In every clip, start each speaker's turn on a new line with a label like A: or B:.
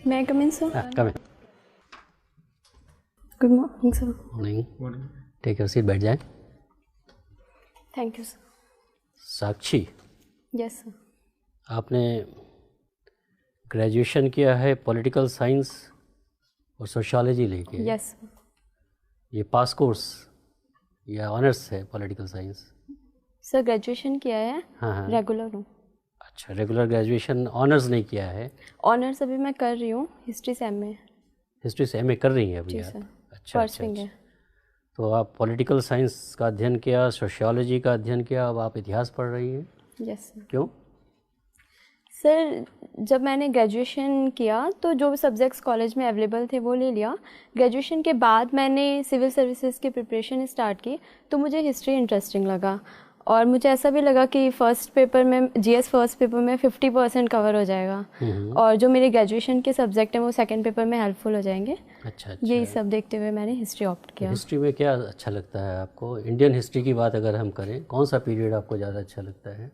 A: May I come in, sir?
B: Come in.
A: Good morning, sir.
B: Morning. Take your seat, बैठ जाए.
A: Thank you, sir.
B: Sakshi,
A: Yes, sir.
B: आपने graduation किया है political science और sociology लेके.
A: Yes, sir.
B: ये पास course या ऑनर्स है पॉलिटिकल साइंस?
A: सर ग्रेजुएशन किया है.
B: हाँ.
A: रेगुलर हूँ.
B: अच्छा, रेगुलर ग्रेजुएशन, ऑनर्स नहीं किया है?
A: ऑनर्स अभी मैं कर रही हूँ, हिस्ट्री से एमए.
B: हिस्ट्री से एमए कर रही हैं अभी
A: जी
B: आप?
A: सर.
B: अच्छा.
A: परसुइंग है.
B: तो आप पॉलिटिकल साइंस का अध्ययन किया, सोशियोलॉजी का अध्ययन किया, अब आप इतिहास पढ़ रही हैं.
A: Yes sir.
B: क्यों?
A: सर जब मैंने ग्रेजुएशन किया तो जो सब्जेक्ट्स कॉलेज में अवेलेबल थे वो ले लिया. ग्रेजुएशन के बाद मैंने सिविल सर्विसेज की प्रिपरेशन स्टार्ट की तो मुझे हिस्ट्री इंटरेस्टिंग लगा और मुझे ऐसा भी लगा कि फर्स्ट पेपर में जीएस फर्स्ट पेपर में 50% कवर हो जाएगा और जो मेरे ग्रेजुएशन के सब्जेक्ट हैं वो सेकंड पेपर में हेल्पफुल हो जाएंगे.
B: अच्छा.
A: यही सब देखते हुए मैंने हिस्ट्री ऑप्ट किया.
B: हिस्ट्री में क्या अच्छा लगता है आपको? इंडियन हिस्ट्री की बात अगर हम करें, कौन सा पीरियड आपको ज़्यादा अच्छा लगता है?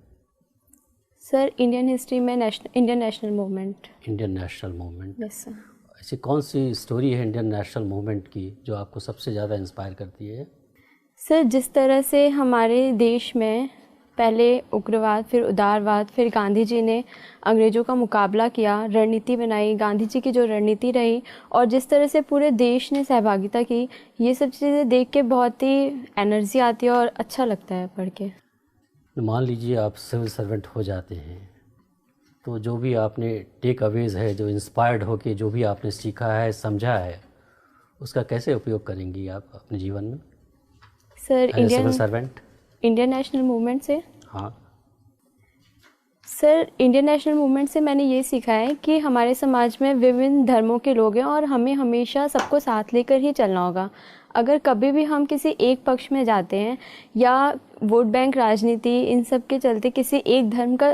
A: सर इंडियन हिस्ट्री में Indian national movement.
B: Indian national movement.
A: Yes sir.
B: ऐसी कौन सी स्टोरी है इंडियन नेशनल मूवमेंट की जो आपको सबसे ज़्यादा इंस्पायर करती है?
A: सर जिस तरह से हमारे देश में पहले उग्रवाद, फिर उदारवाद, फिर गांधी जी ने अंग्रेज़ों का मुकाबला किया, रणनीति बनाई, गांधी जी की जो रणनीति रही और जिस तरह से पूरे देश ने सहभागिता की, ये सब चीज़ें देख के बहुत ही एनर्जी आती है और अच्छा लगता है पढ़ के.
B: मान लीजिए आप सिविल सर्वेंट हो जाते हैं तो जो भी आपने टेक अवेज है, जो इंस्पायर्ड हो के जो भी आपने सीखा है, समझा है, उसका कैसे उपयोग करेंगी आप अपने जीवन में?
A: Sir
B: civil servant
A: Indian national movement से.
B: हाँ
A: सर इंडियन नेशनल मूवमेंट से मैंने ये सीखा है कि हमारे समाज में विभिन्न धर्मों के लोग हैं और हमें हमेशा सबको साथ लेकर ही चलना होगा. अगर कभी भी हम किसी एक पक्ष में जाते हैं या वोट बैंक राजनीति इन सब के चलते किसी एक धर्म का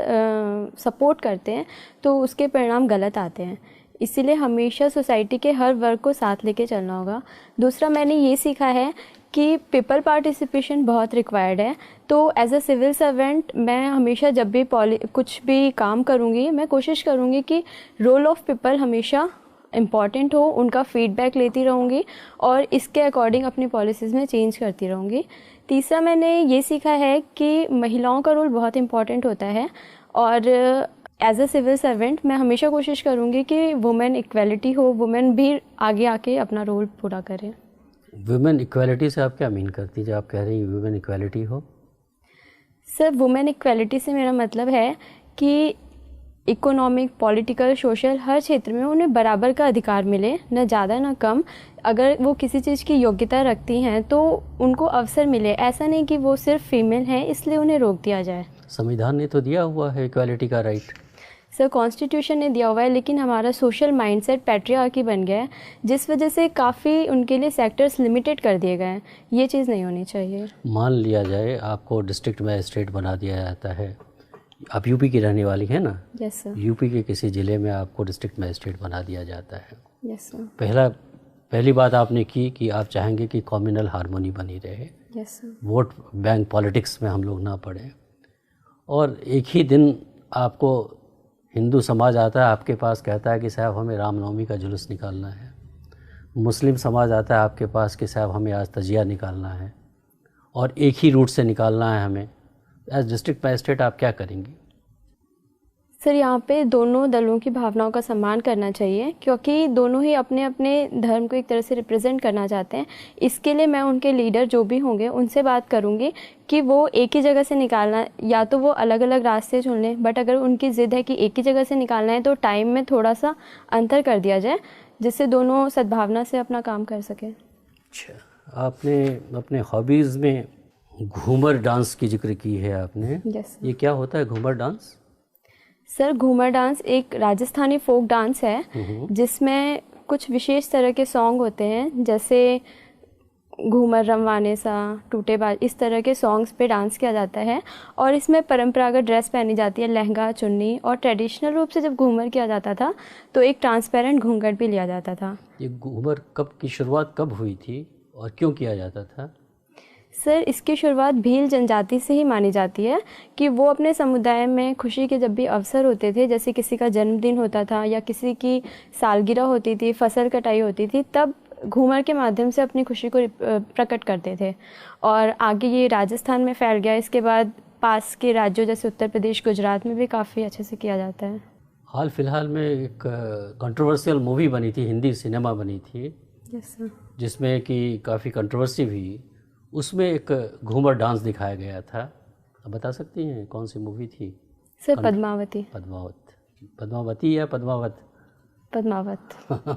A: सपोर्ट करते हैं तो उसके परिणाम गलत आते हैं. इसीलिए हमेशा सोसाइटी के हर वर्ग को साथ लेके चलना होगा. दूसरा मैंने ये सीखा है कि पीपल पार्टिसिपेशन बहुत रिक्वायर्ड है. तो एज अ सिविल सर्वेंट मैं हमेशा जब भी कुछ भी काम करूँगी मैं कोशिश करूँगी कि रोल ऑफ पीपल हमेशा इम्पॉर्टेंट हो, उनका फीडबैक लेती रहूँगी और इसके अकॉर्डिंग अपनी पॉलिसीज़ में चेंज करती रहूँगी. तीसरा मैंने ये सीखा है कि महिलाओं का रोल बहुत इम्पॉर्टेंट होता है और एज अ सिविल सर्वेंट मैं हमेशा कोशिश करूँगी कि वुमेन इक्वलिटी हो, वुमेन भी आगे आके अपना रोल पूरा करें.
B: वुमेन इक्वलिटी से आप क्या मीन करती हैं जब आप कह रही हैं वुमेन इक्वलिटी हो?
A: सर वुमेन इक्वलिटी से मेरा मतलब है कि इकोनॉमिक, पॉलिटिकल, सोशल हर क्षेत्र में उन्हें बराबर का अधिकार मिले, न ज़्यादा न कम. अगर वो किसी चीज़ की योग्यता रखती हैं तो उनको अवसर मिले. ऐसा नहीं कि वो सिर्फ फीमेल हैं इसलिए उन्हें रोक दिया जाए.
B: संविधान ने तो दिया हुआ है इक्वलिटी का राइट.
A: सर कॉन्स्टिट्यूशन ने दिया हुआ है लेकिन हमारा सोशल माइंडसेट पैट्रियार्की बन गया है जिस वजह से काफ़ी उनके लिए सेक्टर्स लिमिटेड कर दिए गए हैं. ये चीज़ नहीं होनी चाहिए.
B: मान लिया जाए आपको डिस्ट्रिक्ट मजिस्ट्रेट बना दिया जाता है, आप यूपी की रहने वाली हैं ना?
A: Yes sir.
B: यूपी के किसी ज़िले में आपको डिस्ट्रिक्ट मजिस्ट्रेट बना दिया जाता है.
A: Yes sir.
B: पहली बात आपने की कि आप चाहेंगे कि कम्युनल हार्मोनी बनी रहे.
A: Yes sir.
B: Vote bank politics में हम लोग ना पड़े. और एक ही दिन आपको हिंदू समाज आता है आपके पास, कहता है कि साहब हमें रामनवमी का जुलूस निकालना है. मुस्लिम समाज आता है आपके पास कि साहब हमें आज तजिया निकालना है और एक ही रूट से निकालना है हमें. एज डिस्ट्रिक्ट मजिस्ट्रेट आप क्या करेंगी?
A: सर यहाँ पे दोनों दलों की भावनाओं का सम्मान करना चाहिए क्योंकि दोनों ही अपने अपने धर्म को एक तरह से रिप्रेजेंट करना चाहते हैं. इसके लिए मैं उनके लीडर जो भी होंगे उनसे बात करूँगी कि वो एक ही जगह से निकालना, या तो वो अलग अलग रास्ते चुन लें, बट अगर उनकी ज़िद है कि एक ही जगह से निकालना है तो टाइम में थोड़ा सा अंतर कर दिया जाए जिससे दोनों सद्भावना से अपना काम कर सकें.
B: अच्छा, आपने अपने हॉबीज़ में घूमर डांस की जिक्र की है आपने.
A: यस.
B: ये क्या होता है Ghoomar dance?
A: Sir Ghoomar dance एक राजस्थानी फोक डांस है जिसमें कुछ विशेष तरह के सॉन्ग होते हैं जैसे घूमर रमवाने सा, टूटे बाल, इस तरह के सॉन्ग्स पे डांस किया जाता है और इसमें परंपरागत ड्रेस पहनी जाती है, लहंगा, चुन्नी, और ट्रेडिशनल रूप से जब घूमर किया जाता था तो एक ट्रांसपेरेंट घूंघट भी लिया जाता था.
B: ये घूमर कब की शुरुआत कब हुई थी और क्यों किया जाता था?
A: सर, इसकी शुरुआत भील जनजाति से ही मानी जाती है कि वो अपने समुदाय में खुशी के जब भी अवसर होते थे, जैसे किसी का जन्मदिन होता था या किसी की सालगिरह होती थी, फसल कटाई होती थी, तब घूमर के माध्यम से अपनी खुशी को प्रकट करते थे। और आगे ये राजस्थान में फैल गया। इसके बाद पास के राज्यों जैसे उत्तर प्रदेश, गुजरात में भी काफ़ी अच्छे से किया जाता है।
B: हाल फिलहाल में एक कंट्रोवर्शियल मूवी बनी थी, हिंदी सिनेमा बनी थी,
A: यस सर,
B: जिसमें कि काफ़ी कंट्रोवर्सी हुई। उसमें एक घूमर डांस दिखाया गया था। आप बता सकती हैं कौन सी मूवी थी?
A: सर पद्मावती।
B: पद्मावती या पद्मावत?
A: पद्मावत।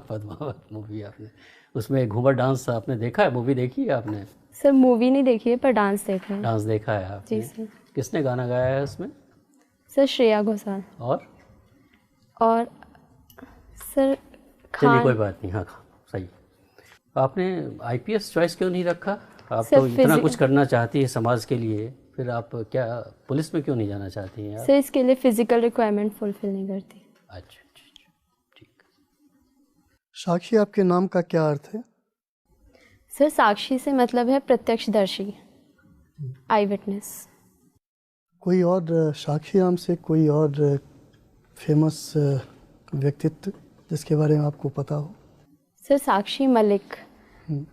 B: पद्मावत मूवी आपने, उसमें घूमर डांस आपने देखा है? मूवी देखी है आपने?
A: सर मूवी नहीं देखी है पर डांस देखा है।
B: डांस देखा है आपने?
A: जी सर।
B: किसने गाना गाया है उसमें?
A: सर श्रेया घोषाल। और सर
B: चलिए कोई बात नहीं, हाँ सही। आपने आईपीएस चॉइस क्यों नहीं रखा? आप
A: सर
B: तो इतना कुछ करना चाहती है समाज के लिए, फिर आप क्या पुलिस में क्यों नहीं जाना चाहती हैं?
A: सर इसके लिए फिजिकल रिक्वायरमेंट फुलफिल नहीं करती।
B: अच्छा, ठीक।
C: साक्षी, आपके नाम का क्या अर्थ है?
A: सर साक्षी से मतलब है प्रत्यक्षदर्शी, आई विटनेस।
C: कोई और साक्षी नाम से कोई और फेमस व्यक्तित्व जिसके बारे में आपको पता हो?
A: सर साक्षी मलिक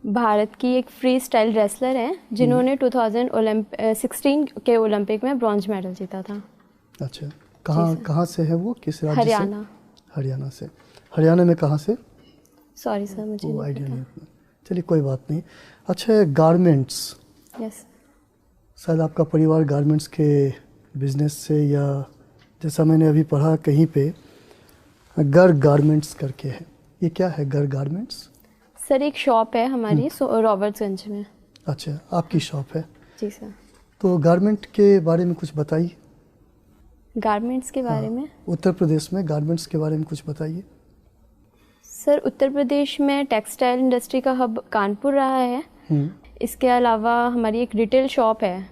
A: भारत की एक फ्री स्टाइल रेसलर हैं जिन्होंने 2016 के ओलंपिक में ब्रॉन्ज मेडल जीता था।
C: अच्छा, कहाँ से है वो, किस राज्य से?
A: हरियाणा।
C: हरियाणा से। हरियाणा में कहाँ से?
A: सॉरी सर, मुझे
C: वो आइडिया नहीं। चलिए कोई बात नहीं। अच्छा, गारमेंट्स,
A: यस,
C: शायद आपका परिवार गारमेंट्स के बिजनेस से, या जैसा मैंने अभी पढ़ा कहीं पे गर गारमेंट्स करके है, ये क्या है गर गारमेंट्स?
A: सर एक शॉप है हमारी रॉबर्ट्सगंज में।
C: अच्छा, आपकी शॉप है?
A: जी सर।
C: तो गारमेंट के बारे में कुछ बताइए।
A: गारमेंट्स के बारे में?
C: उत्तर प्रदेश में गारमेंट्स के बारे में कुछ बताइए।
A: सर उत्तर प्रदेश में टेक्सटाइल इंडस्ट्री का हब कानपुर रहा है। इसके अलावा हमारी एक रिटेल शॉप है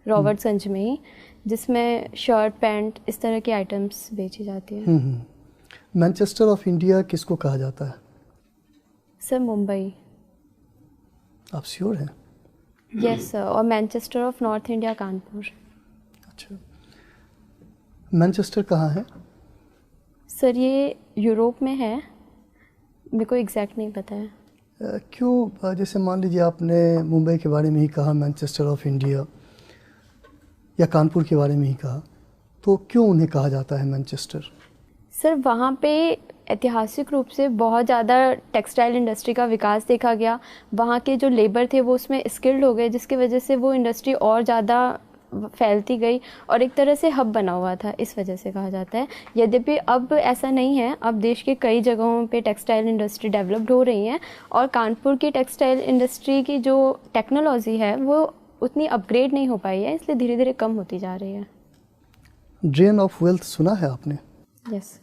A: रॉबर्ट्सगंज में ही, जिसमें शर्ट, पैंट, इस तरह की आइटम्स बेची जाती है।
C: मैनचेस्टर ऑफ इंडिया किसको कहा जाता है?
A: सर मुंबई।
C: आप श्योर हैं?
A: Yes sir. और Manchester of north India Kanpur.
C: अच्छा, मैनचेस्टर कहाँ है?
A: सर ये यूरोप में है, मेरे को एग्जैक्ट नहीं पता है।
C: क्यों, जैसे मान लीजिए आपने मुंबई के बारे में ही कहा, मैनचेस्टर ऑफ इंडिया, या कानपुर के बारे में ही कहा, तो क्यों उन्हें कहा जाता है मैनचेस्टर?
A: सर वहाँ पे ऐतिहासिक रूप से बहुत ज़्यादा टेक्सटाइल इंडस्ट्री का विकास देखा गया। वहाँ के जो लेबर थे वो उसमें स्किल्ड हो गए, जिसकी वजह से वो इंडस्ट्री और ज़्यादा फैलती गई और एक तरह से हब बना हुआ था, इस वजह से कहा जाता है। यद्यपि अब ऐसा नहीं है, अब देश के कई जगहों पे टेक्सटाइल इंडस्ट्री डेवलप्ड हो रही है और कानपुर की टेक्सटाइल इंडस्ट्री की जो टेक्नोलॉजी है वो उतनी अपग्रेड नहीं हो पाई है, इसलिए धीरे धीरे कम होती जा रही है।
C: ड्रेन ऑफ वेल्थ सुना है आपने?
A: यस।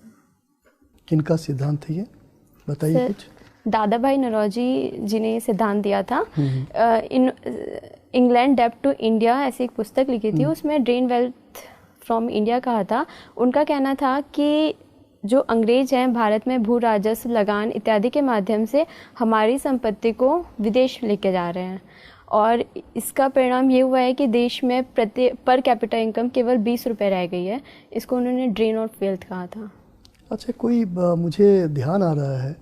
C: किनका सिद्धांत है ये, बताइए कुछ।
A: दादा भाई नौरोजी जी ने सिद्धांत दिया था। इंग्लैंड डेब्ट टू इंडिया ऐसी एक पुस्तक लिखी थी, उसमें ड्रेन वेल्थ फ्रॉम इंडिया कहा था। उनका कहना था कि जो अंग्रेज हैं भारत में भू राजस्व, लगान इत्यादि के माध्यम से हमारी संपत्ति को विदेश लेके जा रहे हैं और इसका परिणाम ये हुआ है कि देश में पर कैपिटा इनकम केवल 20 रुपये रह गई है। इसको उन्होंने ड्रेन ऑफ वेल्थ कहा था।
C: अच्छा, कोई मुझे ध्यान आ रहा है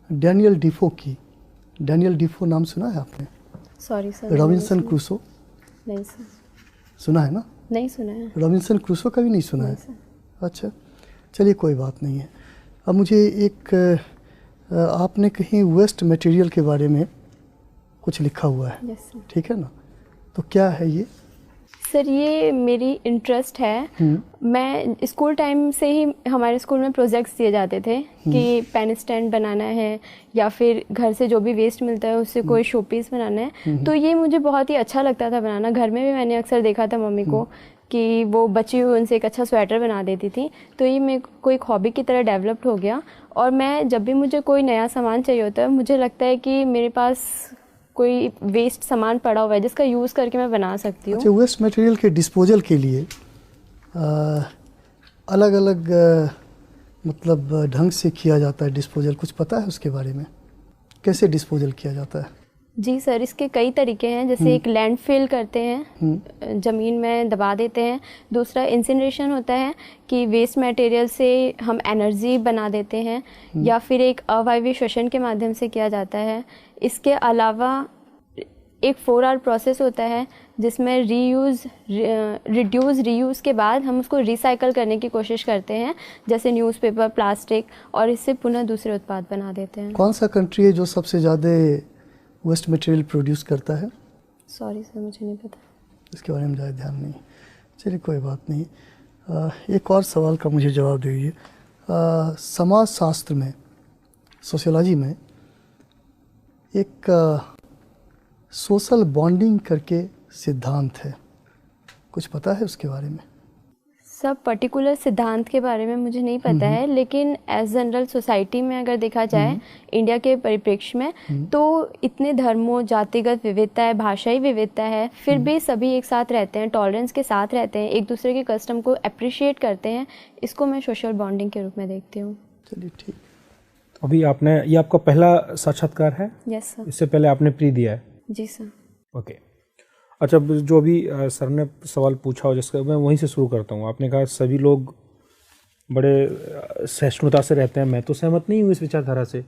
C: डैनियल डिफो की। डैनियल डिफो नाम सुना है आपने?
A: Sorry sir.
C: Robinson Crusoe?
A: नहीं सर।
C: सुना है ना?
A: नहीं सुना है।
C: रॉबिन्सन क्रूसो का भी नहीं सुना है? अच्छा, चलिए कोई बात नहीं है। अब मुझे एक आपने कहीं वेस्ट मटेरियल के बारे में कुछ लिखा हुआ है।
A: Yes sir.
C: ठीक है ना, तो क्या है ये?
A: सर ये मेरी इंटरेस्ट है। मैं स्कूल टाइम से ही हमारे स्कूल में प्रोजेक्ट्स दिए जाते थे कि पेन स्टैंड बनाना है या फिर घर से जो भी वेस्ट मिलता है उससे कोई शो पीस बनाना है। तो ये मुझे बहुत ही अच्छा लगता था बनाना। घर में भी मैंने अक्सर देखा था मम्मी को कि वो बची हुई उनसे एक अच्छा स्वेटर बना देती थी। तो ये मेरे को एक हॉबी की तरह डेवलप्ड हो गया और मैं जब भी मुझे कोई नया सामान चाहिए होता है, मुझे लगता है कि मेरे पास कोई वेस्ट सामान पड़ा हुआ है जिसका यूज़ करके मैं बना सकती हूँ।
C: अच्छा, वेस्ट मटेरियल के डिस्पोजल के लिए अलग अलग मतलब ढंग से किया जाता है डिस्पोजल, कुछ पता है उसके बारे में? कैसे डिस्पोजल किया जाता है?
A: जी सर, इसके कई तरीके हैं। जैसे एक लैंडफिल करते हैं, ज़मीन में दबा देते हैं। दूसरा इंसिनरेशन होता है कि वेस्ट मटेरियल से हम एनर्जी बना देते हैं, या फिर एक अवायवीय श्वसन के माध्यम से किया जाता है। इसके अलावा एक 4 आवर प्रोसेस होता है जिसमें रिड्यूस रीयूज़ के बाद हम उसको रिसाइकल करने की कोशिश करते हैं, जैसे न्यूज़पेपर, प्लास्टिक, और इससे पुनः दूसरे उत्पाद बना देते हैं।
C: कौन सा कंट्री है जो सबसे ज़्यादा वेस्ट मटेरियल प्रोड्यूस करता है?
A: सॉरी सर, मुझे नहीं पता,
C: इसके बारे में ज़्यादा ध्यान नहीं। चलिए कोई बात नहीं। एक और सवाल का मुझे जवाब दीजिए। समाज शास्त्र में, सोशियोलॉजी में एक सोशल बॉन्डिंग करके सिद्धांत है, कुछ पता है उसके बारे में?
A: सब पर्टिकुलर सिद्धांत के बारे में मुझे नहीं पता है, लेकिन एज जनरल सोसाइटी में अगर देखा जाए इंडिया के परिप्रेक्ष्य में, तो इतने धर्मों, जातिगत विविधता है, भाषाई विविधता है, फिर भी सभी एक साथ रहते हैं, टॉलरेंस के साथ रहते हैं, एक दूसरे के कस्टम को अप्रिशिएट करते हैं। इसको मैं सोशल बॉन्डिंग के रूप में देखती हूँ।
C: चलिए ठीक।
D: अभी आपने, ये आपका पहला साक्षात्कार है?
A: Yes sir.
D: इससे पहले आपने प्री दिया है?
A: जी सर।
D: ओके। अच्छा, जो अभी सर ने सवाल पूछा हो जिसका मैं वहीं से शुरू करता हूँ। आपने कहा सभी लोग बड़े सहिष्णुता से रहते हैं। मैं तो सहमत नहीं हूँ इस विचारधारा से।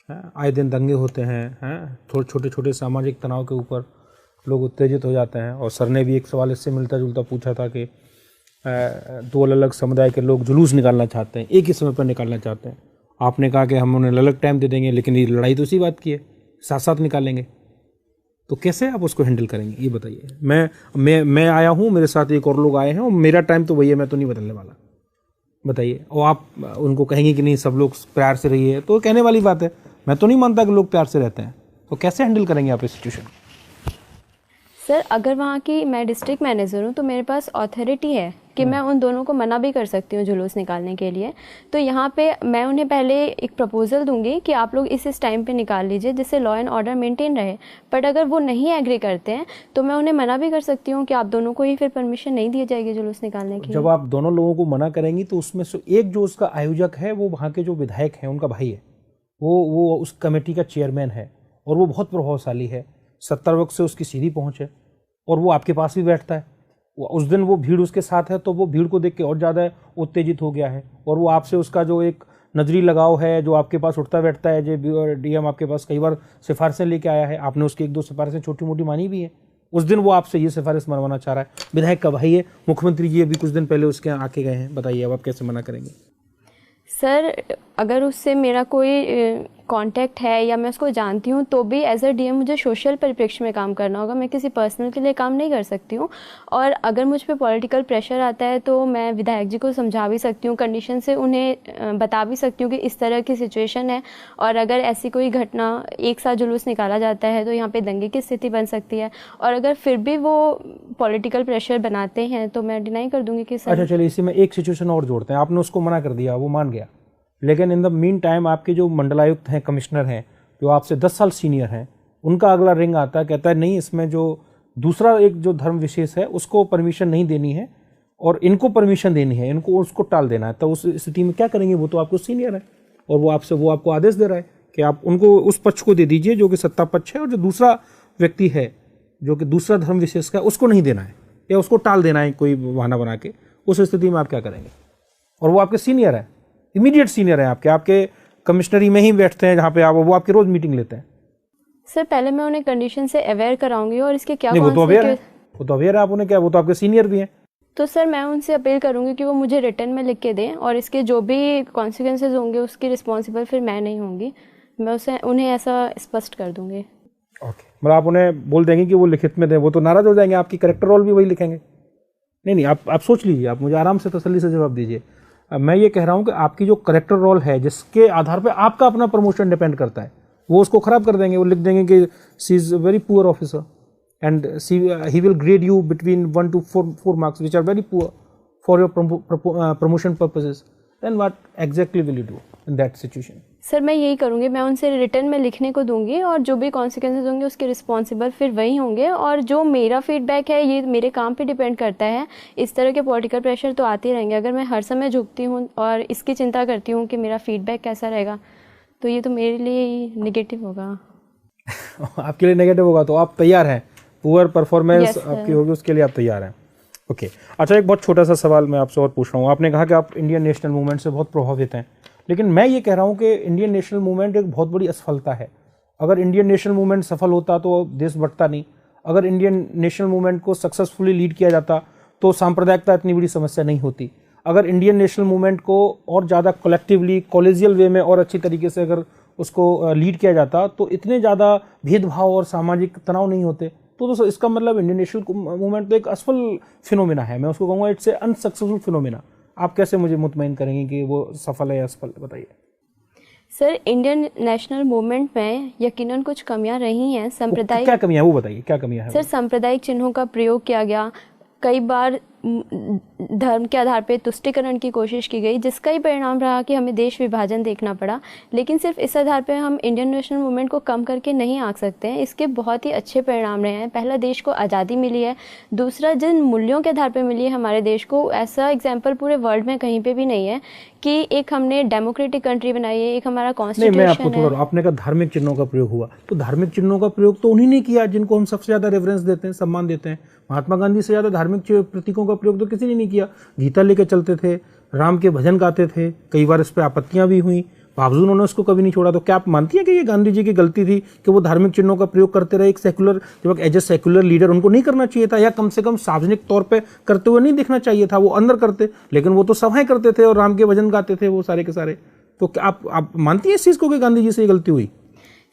D: आए दिन दंगे होते हैं, थोड़े छोटे छोटे सामाजिक तनाव के ऊपर लोग उत्तेजित हो जाते हैं। और सर ने भी एक सवाल इससे मिलता जुलता पूछा था कि 2 अलग अलग समुदाय के लोग जुलूस निकालना चाहते हैं, एक ही समय पर निकालना चाहते हैं। आपने कहा कि हम उन्हें अलग टाइम दे देंगे, लेकिन ये लड़ाई तो उसी बात की है, साथ साथ निकालेंगे। तो कैसे आप उसको हैंडल करेंगे, ये बताइए। मैं आया हूँ, मेरे साथ एक और लोग आए हैं, और मेरा टाइम तो वही है, मैं तो नहीं बदलने वाला। बताइए। और आप उनको कहेंगे कि नहीं सब लोग प्यार से रहिए, तो कहने वाली बात है। मैं तो नहीं मानता कि लोग प्यार से रहते हैं। तो कैसे हैंडल करेंगे आप इस सिचुएशन?
A: सर, अगर वहाँ की मैं डिस्ट्रिक्ट मैनेजर हूँ तो मेरे पास अथॉरिटी है कि मैं उन दोनों को मना भी कर सकती हूँ जुलूस निकालने के लिए। तो यहाँ पे मैं उन्हें पहले एक प्रपोजल दूंगी कि आप लोग इस टाइम पे निकाल लीजिए जिससे लॉ एंड ऑर्डर मेंटेन रहे। बट अगर वो नहीं एग्री करते हैं तो मैं उन्हें मना भी कर सकती हूँ कि आप दोनों को ही फिर परमिशन नहीं दी जाएगी जुलूस निकालने की।
D: जब आप दोनों लोगों को मना करेंगी तो उसमें से एक जो उसका आयोजक है वो वहाँ के जो विधायक हैं उनका भाई है, वो उस कमेटी का चेयरमैन है, और वो बहुत प्रभावशाली है। 70 वर्ष से उसकी सीधी पहुँच है, और वो आपके पास भी बैठता है। उस दिन वो भीड़ उसके साथ है, तो वो भीड़ को देख के और ज़्यादा उत्तेजित हो गया है, और वो आपसे उसका जो एक नजरी लगाव है, जो आपके पास उठता बैठता है। जो डीएम आपके पास कई बार सिफारिशें लेके आया है, आपने उसकी 1-2 सिफारिशें छोटी मोटी मानी भी है। उस दिन वो आपसे ये सिफारिश मनवाना चाह रहा है। विधायक का भाई है, मुख्यमंत्री जी अभी कुछ दिन पहले उसके यहाँ आके गए हैं। बताइए अब आप कैसे मना करेंगे?
A: सर, अगर उससे मेरा कोई कांटेक्ट है या मैं उसको जानती हूँ तो भी एज अ डीएम मुझे सोशल परिप्रेक्ष्य में काम करना होगा। मैं किसी पर्सनल के लिए काम नहीं कर सकती हूँ। और अगर मुझ पे पॉलिटिकल प्रेशर आता है तो मैं विधायक जी को समझा भी सकती हूँ, कंडीशन से उन्हें बता भी सकती हूँ कि इस तरह की सिचुएशन है, और अगर ऐसी कोई घटना एक साथ जुलूस निकाला जाता है तो यहाँ पे दंगे की स्थिति बन सकती है। और अगर फिर भी वो पॉलिटिकल प्रेशर बनाते हैं तो मैं डिनाई कर दूंगी कि सर।
D: अच्छा चलिए, इसी में एक सिचुएशन और जोड़ते हैं। आपने उसको मना कर दिया, वो मान गया, लेकिन इन द मीन टाइम आपके जो मंडलायुक्त हैं, कमिश्नर हैं, जो आपसे 10 साल सीनियर हैं, उनका अगला रिंग आता है, कहता है नहीं इसमें जो दूसरा एक जो धर्म विशेष है उसको परमिशन नहीं देनी है और इनको परमिशन देनी है, इनको उसको टाल देना है। तो उस स्थिति में क्या करेंगे? वो तो आपको सीनियर है और वो आपको आदेश दे रहा है कि आप उनको उस पक्ष को दे दीजिए जो कि सत्ता पक्ष है, और जो दूसरा व्यक्ति है जो कि दूसरा धर्म विशेष का, उसको नहीं देना है या उसको टाल देना है कोई बहाना बना के। उस स्थिति में आप क्या करेंगे? और वो आपके सीनियर है, इमीडिएट सीनियर है, आपके कमिश्नरी में ही बैठते हैं जहाँ पे वो आपकी रोज मीटिंग लेते हैं।
A: सर, पहले मैं उन्हें कंडीशन से अवेयर कराऊंगी और इसके क्या
D: वो तो अवेयर है, आप उन्हें क्या, वो तो आपके सीनियर भी हैं।
A: तो सर मैं उनसे अपील करूंगी कि वो मुझे रिटर्न में लिख के दें, और इसके जो भी कॉन्सिक्वेंसेज होंगे उसकी रिस्पॉन्सिबल फिर मैं नहीं होंगी। मैं उन्हें ऐसा स्पष्ट कर दूंगी।
D: ओके, मतलब आप उन्हें बोल देंगे कि वो लिखित में दें। वो तो नाराज हो जाएंगे, आपकी करेक्टर रोल भी वही लिखेंगे। नहीं, आप सोच लीजिए, आप मुझे आराम से तसल्ली से जवाब दीजिए। मैं ये कह रहा हूँ कि आपकी जो करेक्टर रोल है, जिसके आधार पे आपका अपना प्रमोशन डिपेंड करता है, वो उसको खराब कर देंगे। वो लिख देंगे कि she is a very poor officer and he will grade you between 1 to 4 marks which are very poor for your promotion purposes. Then what exactly will you do in that situation?
A: Sir मैं यही करूँगी, मैं उनसे return में लिखने को दूंगी और जो भी कॉन्सिक्वेंसेज होंगे उसके रिस्पॉन्सिबल फिर वही होंगे। और जो मेरा फीडबैक है ये मेरे काम पे डिपेंड करता है। इस तरह के पॉलिटिकल प्रेशर तो आते ही रहेंगे। अगर मैं हर समय झुकती हूँ और इसकी चिंता करती हूँ कि मेरा फीडबैक कैसा रहेगा, तो ये तो मेरे लिए ही निगेटिव होगा।
D: आपके लिए नेगेटिव होगा तो आप तैयार हैं, पुअर परफॉर्मेंस
A: Yes, sir.
D: आपकी होगी उसके लिए आप तैयार हैं। ओके अच्छा, एक बहुत छोटा सा सवाल मैं आपसे और पूछ रहा हूँ। आपने कहा कि आप इंडियन नेशनल मूवमेंट से बहुत प्रभावित हैं, लेकिन मैं ये कह रहा हूँ कि इंडियन नेशनल मूवमेंट एक बहुत बड़ी असफलता है। अगर इंडियन नेशनल मूवमेंट सफल होता तो देश बढ़ता नहीं। अगर इंडियन नेशनल मूवमेंट को सक्सेसफुली लीड किया जाता तो सांप्रदायिकता इतनी बड़ी समस्या नहीं होती। अगर इंडियन नेशनल मूवमेंट को और ज़्यादा कलेक्टिवली कॉलेजियल वे में और अच्छी तरीके से अगर उसको लीड किया जाता तो इतने ज़्यादा भेदभाव और सामाजिक तनाव नहीं होते। तो इसका मतलब इंडियन नेशनल मूवमेंट तो एक असफल फिनोमिना है, मैं उसको कहूँगा इट्स ए अनसक्सेसफुल फिनोमिना। आप कैसे मुझे मुतमईन करेंगे कि वो सफल है या असफल, बताइए।
A: सर, इंडियन नेशनल मूवमेंट में यकीनन कुछ कमियां रही हैं। सांप्रदायिक,
D: क्या कमियां है वो बताइए, क्या कमियां है?
A: सर, सांप्रदायिक चिन्हों का प्रयोग किया गया, कई बार धर्म के आधार पर तुष्टीकरण की कोशिश की गई, जिसका ही परिणाम रहा कि हमें देश विभाजन देखना पड़ा। लेकिन सिर्फ इस आधार पर हम इंडियन नेशनल मूवमेंट को कम करके नहीं आंक सकते हैं। इसके बहुत ही अच्छे परिणाम रहे हैं। पहला, देश को आज़ादी मिली है। दूसरा, जिन मूल्यों के आधार पर मिली है हमारे देश को, ऐसा एग्जाम्पल पूरे वर्ल्ड में कहीं पे भी नहीं है कि एक हमने डेमोक्रेटिक कंट्री बनाई है, एक हमारा कॉन्स्टिट्यूशन है।
D: मैं आपको थोड़ा, आपने कहा धार्मिक चिन्हों का प्रयोग हुआ, तो धार्मिक चिन्हों का प्रयोग तो उन्हीं ने किया जिनको हम सबसे ज़्यादा रेफरेंस देते हैं, सम्मान देते हैं। महात्मा गांधी से ज़्यादा धार्मिक प्रतीकों का प्रयोग तो किसी ने नहीं किया। गीता लेके चलते थे, राम के भजन गाते थे, कई बार इस पर आपत्तियां भी हुई, बावजूद उन्होंने उसको कभी नहीं छोड़ा। तो क्या आप मानती हैं कि ये गांधी जी की गलती थी कि वो धार्मिक चिन्हों का प्रयोग करते रहे? एक सेकुलर, जब एज ए सेकुलर लीडर उनको नहीं करना चाहिए था, या कम से कम सार्वजनिक तौर पे करते हुए नहीं दिखना चाहिए था? वो अंदर करते, लेकिन वो तो सभाएं करते थे और राम के भजन गाते थे वो सारे के सारे। तो क्या आप मानती हैं इस चीज़ को कि गांधी जी से ये गलती हुई?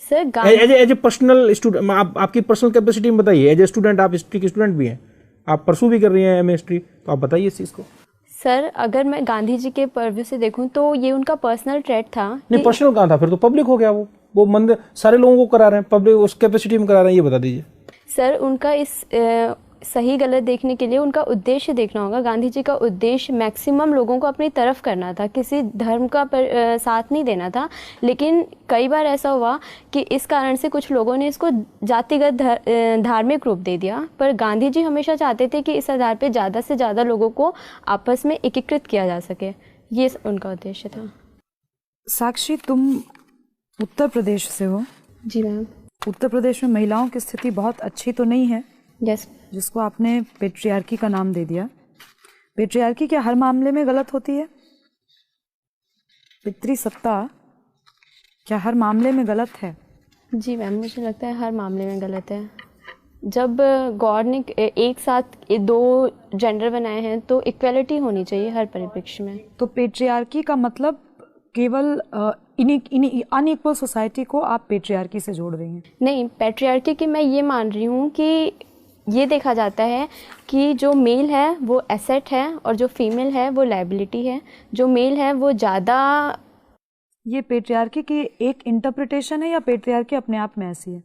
A: Sir,
D: as a personal student, आपकी पर्सनल कैपेसिटी में बताइए। एज ए स्टूडेंट, आप हिस्ट्री की स्टूडेंट भी हैं, आप परसू भी कर रही हैं एम हिस्ट्री, तो आप बताइए इस चीज़ को।
A: सर, अगर मैं गांधी जी के पर्व्यू से देखूं तो ये उनका पर्सनल ट्रेट था।
D: नहीं, पर्सनल कहाँ था, फिर तो पब्लिक हो गया। वो मंदिर सारे लोगों को करा रहे हैं, पब्लिक उस कैपेसिटी में करा रहे हैं, ये बता दीजिए।
A: सर, उनका इस सही गलत देखने के लिए उनका उद्देश्य देखना होगा। गांधी जी का उद्देश्य मैक्सिमम लोगों को अपनी तरफ करना था, किसी धर्म का साथ नहीं देना था। लेकिन कई बार ऐसा हुआ कि इस कारण से कुछ लोगों ने इसको जातिगत धार्मिक रूप दे दिया। पर गांधी जी हमेशा चाहते थे कि इस आधार पर ज़्यादा से ज़्यादा लोगों को आपस में एकीकृत किया जा सके, ये उनका उद्देश्य था।
E: साक्षी, तुम उत्तर प्रदेश से हो।
A: जी मैम।
E: उत्तर प्रदेश में महिलाओं की स्थिति बहुत अच्छी तो नहीं है।
A: यस।
E: जिसको आपने पेट्रियार्की का नाम दे दिया। पेट्रियार्की क्या हर मामले में गलत होती है? पितृसत्ता क्या हर मामले में गलत है?
A: जी मैम, मुझे लगता है हर मामले में गलत है। जब गॉड ने एक साथ दो जेंडर बनाए हैं तो इक्वलिटी होनी चाहिए हर परिप्रेक्ष्य में।
E: तो पेट्रियार्की का मतलब केवल अनइक्वल सोसाइटी को आप पेट्रियार्की से जोड़ रही हैं?
A: नहीं, पेट्रियार्की की मैं ये मान रही हूँ कि ये देखा जाता है कि जो मेल है वो एसेट है और जो फीमेल है वो लायबिलिटी है। जो मेल है वो ज़्यादा।
E: ये पेट्रियार्की की एक इंटरप्रिटेशन है या पेट्रियार्की अपने आप में ऐसी है?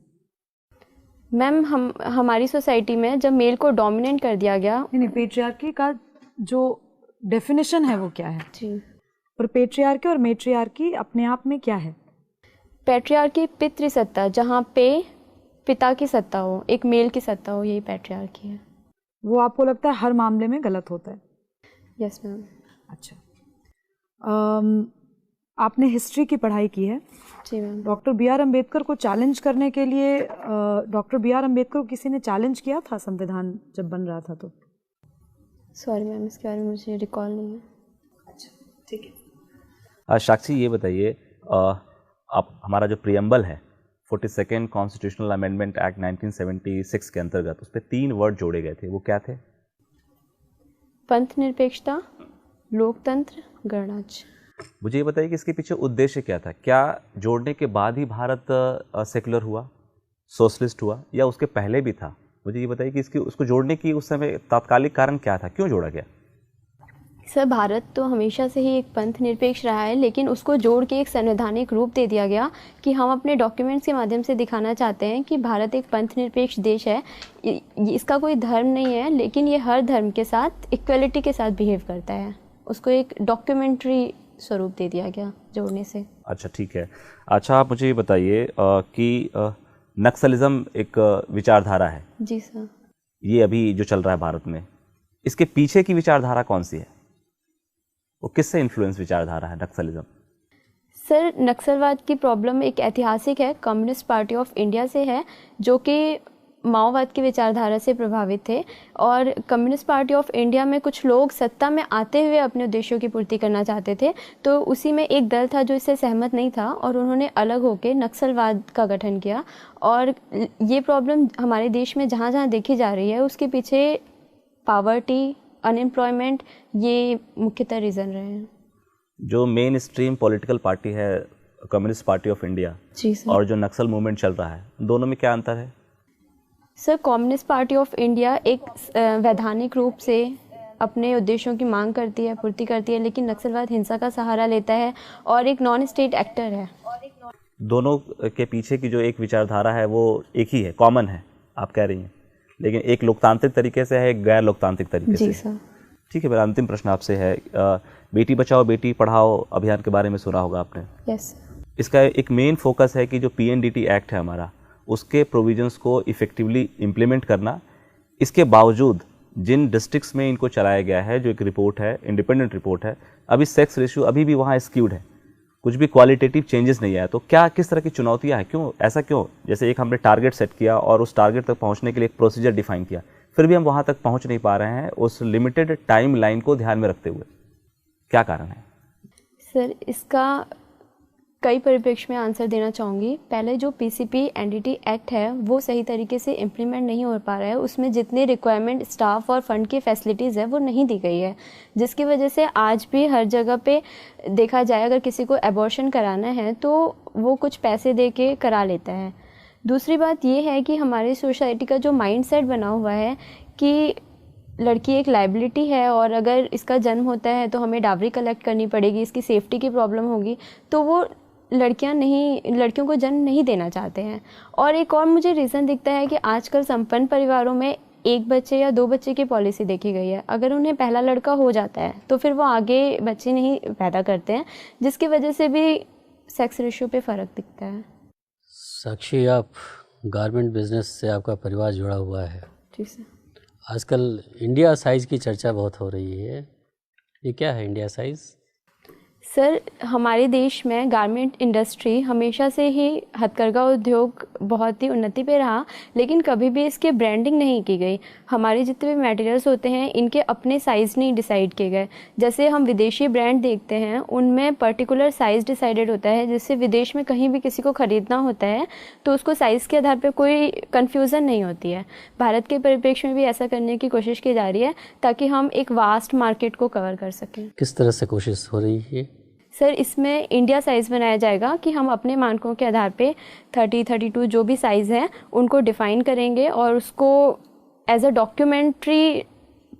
A: मैम, हमारी सोसाइटी में जब मेल को डोमिनेट कर दिया गया।
E: नहीं, पेट्रियार्की का जो डेफिनेशन है वो क्या है?
A: जी।
E: पर पेट्रियार्की और मेट्रियार्की अपने आप में क्या है?
A: पेट्रियार्की पितृसत्ता, जहाँ पे पिता की सत्ता हो, एक मेल की सत्ता हो, यही पेट्रियार्की है।
E: वो आपको लगता है हर मामले में गलत होता है?
A: Yes ma'am.
E: अच्छा, आपने हिस्ट्री की पढ़ाई की है।
A: जी ma'am.
E: Doctor B R Ambedkar को चैलेंज करने के लिए डॉक्टर बी आर अम्बेडकर को किसी ने चैलेंज किया था संविधान जब बन रहा था तो?
A: सॉरी मैम, इसके बारे में मुझे रिकॉल नहीं है।
E: अच्छा, ठीक है।
F: साक्षी, ये बताइए, आप हमारा जो प्रियम्बल है 42nd कॉन्स्टिट्यूशनल अमेंडमेंट एक्ट 1976 के अंतर्गत उस पर 3 वर्ड जोड़े गए थे, वो क्या थे?
A: पंथ निरपेक्षता, लोकतंत्र, गणराज्य।
F: मुझे ये बताइए कि इसके पीछे उद्देश्य क्या था? क्या जोड़ने के बाद ही भारत सेकुलर हुआ, सोशलिस्ट हुआ, या उसके पहले भी था? मुझे ये बताइए कि उसको जोड़ने की उस समय तात्कालिक कारण क्या था, क्यों जोड़ा गया?
A: सर, भारत तो हमेशा से ही एक पंथ निरपेक्ष रहा है, लेकिन उसको जोड़ के एक संवैधानिक रूप दे दिया गया कि हम अपने डॉक्यूमेंट्स के माध्यम से दिखाना चाहते हैं कि भारत एक पंथ निरपेक्ष देश है। इसका कोई धर्म नहीं है, लेकिन ये हर धर्म के साथ इक्वलिटी के साथ बिहेव करता है। उसको एक डॉक्यूमेंट्री स्वरूप दे दिया गया जोड़ने से।
F: अच्छा, ठीक है। अच्छा, आप मुझे ये बताइए कि नक्सलिज्म एक विचारधारा है।
A: जी सर।
F: ये अभी जो चल रहा है भारत में, इसके पीछे की विचारधारा कौन सी है? वो किससे इन्फ्लुएंस विचारधारा है नक्सलिज्म?
A: सर, नक्सलवाद की प्रॉब्लम एक ऐतिहासिक है, कम्युनिस्ट पार्टी ऑफ इंडिया से है, जो कि माओवाद की विचारधारा से प्रभावित थे। और कम्युनिस्ट पार्टी ऑफ इंडिया में कुछ लोग सत्ता में आते हुए अपने उद्देश्यों की पूर्ति करना चाहते थे, तो उसी में एक दल था जो इससे सहमत नहीं था और उन्होंने अलग होकर नक्सलवाद का गठन किया। और ये प्रॉब्लम हमारे देश में जहाँ जहाँ देखी जा रही है उसके पीछे पावर्टी, अनएम्प्लॉयमेंट, ये मुख्यतः रीज़न रहे हैं।
F: जो मेन स्ट्रीम पॉलिटिकल पार्टी है कम्युनिस्ट पार्टी ऑफ इंडिया
A: जी सर,
F: और जो नक्सल मूवमेंट चल रहा है, दोनों में क्या अंतर है?
A: Sir, communist party of India एक वैधानिक रूप से अपने उद्देश्यों की मांग करती है, पूर्ति करती है, लेकिन नक्सलवाद हिंसा का सहारा लेता है और एक नॉन स्टेट एक्टर है।
F: दोनों के पीछे की जो एक विचारधारा है वो एक ही है, कॉमन है, आप कह रही हैं, लेकिन एक लोकतांत्रिक तरीके से है, एक गैर लोकतांत्रिक तरीके से।
A: जी सर।
F: ठीक है, मेरा अंतिम प्रश्न आपसे है, बेटी बचाओ बेटी पढ़ाओ अभियान के बारे में सुना होगा आपने।
A: यस।
F: इसका एक मेन फोकस है कि जो PNDT एक्ट है हमारा, उसके प्रोविजंस को इफ़ेक्टिवली इम्प्लीमेंट करना। इसके बावजूद जिन डिस्ट्रिक्ट्स में इनको चलाया गया है, जो एक रिपोर्ट है, इंडिपेंडेंट रिपोर्ट है, अभी सेक्स रेशियो अभी भी वहाँ स्क्यूड है, कुछ भी क्वालिटेटिव चेंजेस नहीं आया। तो क्या किस तरह की चुनौतियाँ हैं, क्यों ऐसा क्यों? जैसे एक हमने टारगेट सेट किया और उस टारगेट तक पहुँचने के लिए एक प्रोसीजर डिफाइन किया, फिर भी हम वहाँ तक पहुँच नहीं पा रहे हैं उस लिमिटेड टाइम लाइन को ध्यान में रखते हुए, क्या कारण है?
A: सर, इसका कई परिप्रेक्ष्य में आंसर देना चाहूँगी। पहले जो PCP NDT एक्ट है वो सही तरीके से इम्प्लीमेंट नहीं हो पा रहा है, उसमें जितने रिक्वायरमेंट स्टाफ और फंड की फैसिलिटीज़ है वो नहीं दी गई है, जिसकी वजह से आज भी हर जगह पे देखा जाए अगर किसी को एबॉर्शन कराना है तो वो कुछ पैसे दे के करा लेता है। दूसरी बात ये है कि हमारी सोसाइटी का जो माइंडसेट बना हुआ है कि लड़की एक लाइबिलिटी है और अगर इसका जन्म होता है तो हमें डावरी कलेक्ट करनी पड़ेगी, इसकी सेफ्टी की प्रॉब्लम होगी, तो वो लड़कियों को जन्म नहीं देना चाहते हैं। और एक और मुझे रीज़न दिखता है कि आजकल संपन्न परिवारों में 1 बच्चे या 2 बच्चे की पॉलिसी देखी गई है। अगर उन्हें पहला लड़का हो जाता है तो फिर वो आगे बच्चे नहीं पैदा करते हैं, जिसकी वजह से भी सेक्स रेशियो पे फ़र्क दिखता है।
B: साक्षी, आप गारमेंट बिजनेस से आपका परिवार जुड़ा हुआ है।
A: जी सर।
B: आजकल इंडिया साइज़ की चर्चा बहुत हो रही है, ये क्या है इंडिया साइज़?
A: सर, हमारे देश में गारमेंट इंडस्ट्री हमेशा से ही हथकरघा उद्योग बहुत ही उन्नति पे रहा, लेकिन कभी भी इसकी ब्रांडिंग नहीं की गई। हमारे जितने भी मटेरियल्स होते हैं इनके अपने साइज़ नहीं डिसाइड किए गए। जैसे हम विदेशी ब्रांड देखते हैं उनमें पर्टिकुलर साइज़ डिसाइडेड होता है, जिससे विदेश में कहीं भी किसी को ख़रीदना होता है तो उसको साइज़ के आधार पर कोई कन्फ्यूज़न नहीं होती है। भारत के परिप्रेक्ष्य में भी ऐसा करने की कोशिश की जा रही है ताकि हम एक वास्ट मार्केट को कवर कर सकें।
B: किस तरह से कोशिश हो रही है?
A: सर, इसमें इंडिया साइज़ बनाया जाएगा कि हम अपने मानकों के आधार पे 30, 32 जो भी साइज़ हैं उनको डिफ़ाइन करेंगे और उसको एज अ डॉक्यूमेंट्री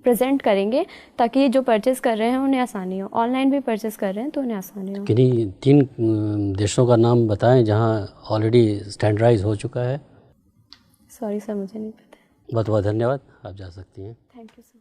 A: प्रेजेंट करेंगे ताकि जो परचेज़ कर रहे हैं उन्हें आसानी हो। ऑनलाइन भी परचेज़ कर रहे हैं तो उन्हें आसानी हो।
B: किन्हीं 3 देशों का नाम बताएं जहां ऑलरेडी स्टैंडर्डाइज हो चुका है।
A: सॉरी सर, मुझे नहीं पता।
B: बहुत बहुत धन्यवाद, आप जा सकती हैं।
A: Thank you sir.